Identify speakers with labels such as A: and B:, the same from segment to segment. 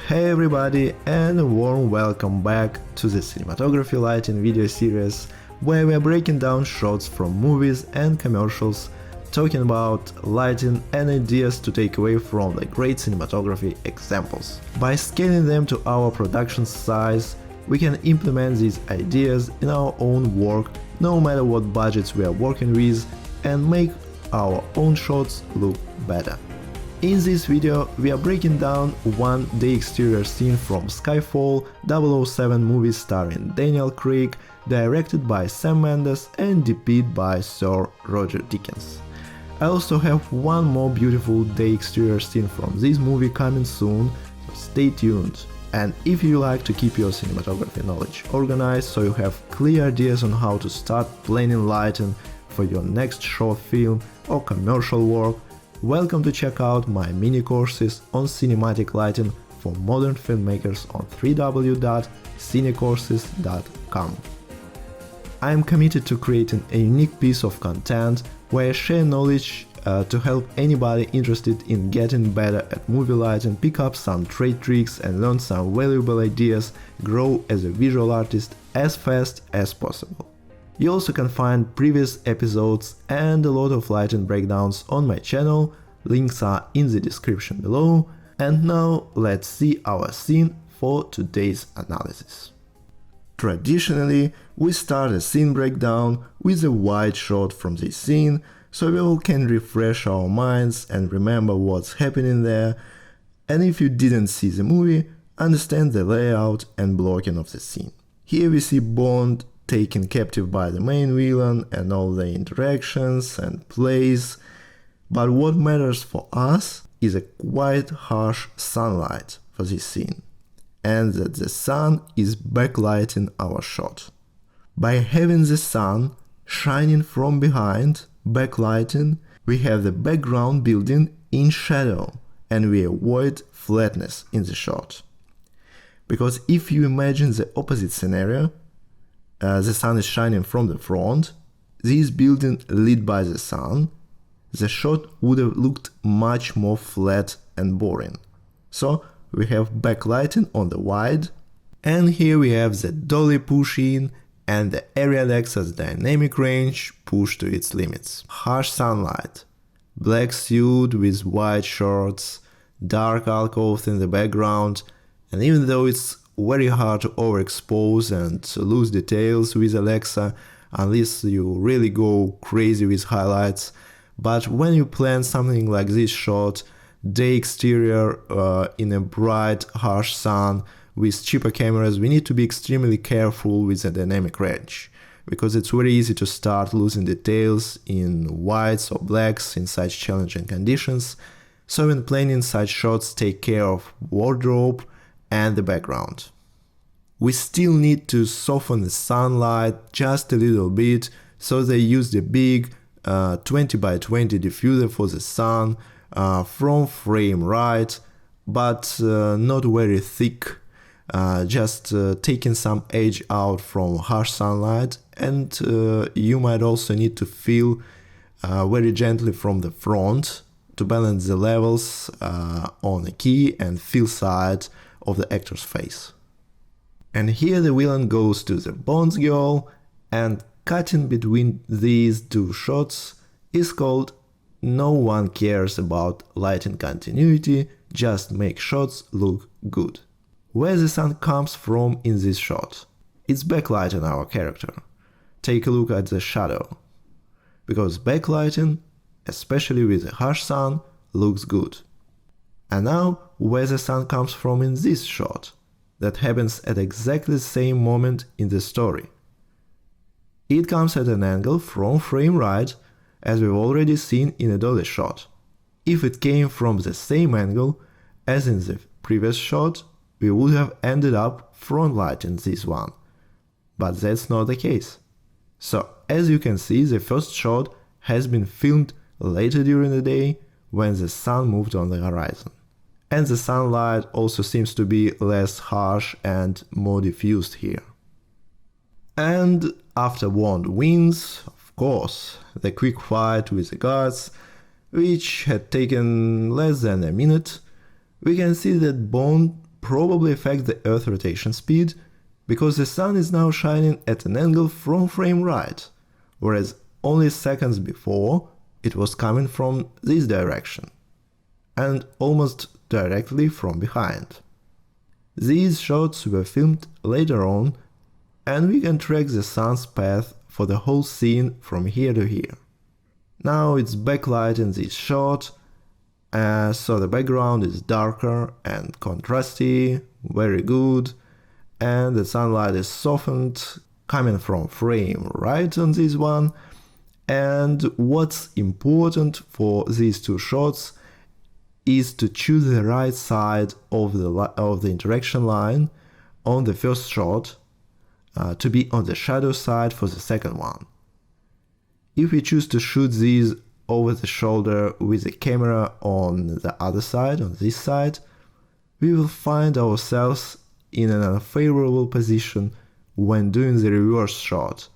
A: Hey everybody, and a warm welcome back to the Cinematography Lighting video series, where we are breaking down shots from movies and commercials, talking about lighting and ideas to take away from the great cinematography examples. By scaling them to our production size, we can implement these ideas in our own work, no matter what budgets we are working with, and make our own shots look better. In this video, we are breaking down the exterior scene from Skyfall 007 movie starring Daniel Craig, directed by Sam Mendes and DP'd by Sir Roger Deakins. I also have one more beautiful day exterior scene from this movie coming soon, so stay tuned. And if you like to keep your cinematography knowledge organized so you have clear ideas on how to start planning lighting for your next short film or commercial work, welcome to check out my mini courses on cinematic lighting for modern filmmakers on www.cinecourses.com. I am committed to creating a unique piece of content where I share knowledge to help anybody interested in getting better at movie lighting pick up some trade tricks and learn some valuable ideas, grow as a visual artist as fast as possible. You also can find previous episodes and a lot of lighting breakdowns on my channel, links are in the description below, and now let's see our scene for today's analysis. Traditionally, we start a scene breakdown with a wide shot from this scene, so we all can refresh our minds and remember what's happening there, and if you didn't see the movie, understand the layout and blocking of the scene. Here we see Bond taken captive by the main villain and all the interactions and plays, but what matters for us is a quite harsh sunlight for this scene, and that the sun is backlighting our shot. By having the sun shining from behind, backlighting, we have the background building in shadow and we avoid flatness in the shot. Because if you imagine the opposite scenario, the sun is shining from the front, this building lit by the sun, the shot would have looked much more flat and boring. So we have backlighting on the wide, and here we have the dolly push in and the Arial Axis dynamic range pushed to its limits. Harsh sunlight, black suit with white shorts, dark alcove in the background, and even though it's very hard to overexpose and lose details with Alexa unless you really go crazy with highlights, but when you plan something like this shot, day exterior in a bright harsh sun with cheaper cameras, we need to be extremely careful with the dynamic range, because it's very easy to start losing details in whites or blacks in such challenging conditions. So when planning such shots, take care of wardrobe and the background. We still need to soften the sunlight just a little bit, so they used a big 20 by 20 diffuser for the sun from frame right, but not very thick, just taking some edge out from harsh sunlight, and you might also need to feel very gently from the front to balance the levels on the key and fill side of the actor's face. And here the villain goes to the Bond girl, and cutting between these two shots is called "No one cares about lighting continuity, just make shots look good." Where the sun comes from in this shot? It's backlighting our character. Take a look at the shadow. Because backlighting, especially with a harsh sun, looks good. And now, where the sun comes from in this shot? That happens at exactly the same moment in the story. It comes at an angle from frame right, as we've already seen in a dolly shot. If it came from the same angle as in the previous shot, we would have ended up front lighting this one. But that's not the case. So as you can see, the first shot has been filmed later during the day when the sun moved on the horizon. And the sunlight also seems to be less harsh and more diffused here. And after Bond wins, of course, the quick fight with the guards, which had taken less than a minute, we can see that Bond probably affect the Earth's rotation speed, because the sun is now shining at an angle from frame right, whereas only seconds before it was coming from this direction, and almost directly from behind. These shots were filmed later on, and we can track the sun's path for the whole scene from here to here. Now it's backlighting this shot, so the background is darker and contrasty, very good, and the sunlight is softened, coming from frame right on this one. And what's important for these two shots is to choose the right side of the interaction line on the first shot, to be on the shadow side for the second one. If we choose to shoot these over the shoulder with the camera on the other side, on this side, we will find ourselves in an unfavorable position when doing the reverse shot,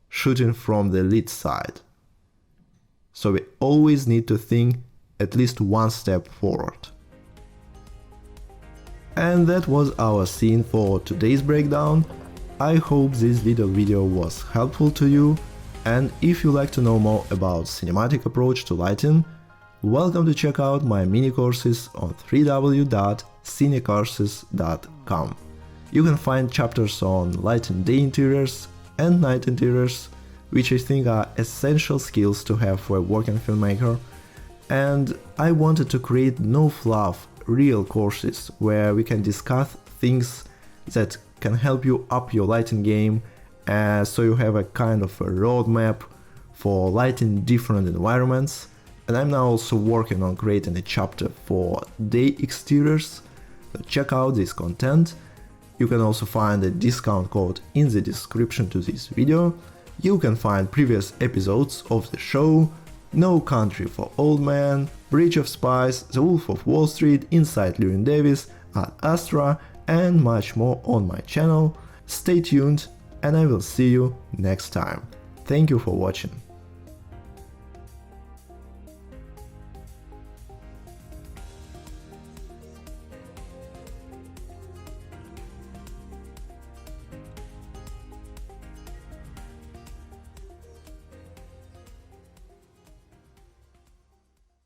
A: shooting from the lead side. So we always need to think at least one step forward. And that was our scene for today's breakdown. I hope this little video was helpful to you, and if you'd like to know more about cinematic approach to lighting, welcome to check out my mini courses on www.cinecourses.com. You can find chapters on lighting day interiors and night interiors, which I think are essential skills to have for a working filmmaker, and I wanted to create no fluff, real courses where we can discuss things that can help you up your lighting game, so you have a kind of a roadmap for lighting different environments. And I'm now also working on creating a chapter for day exteriors, so check out this content. You can also find a discount code in the description to this video. You can find previous episodes of the show, No Country for Old Men, Bridge of Spies, The Wolf of Wall Street, Inside Llewyn Davis, Ad Astra, and much more on my channel. Stay tuned, and I will see you next time. Thank you for watching.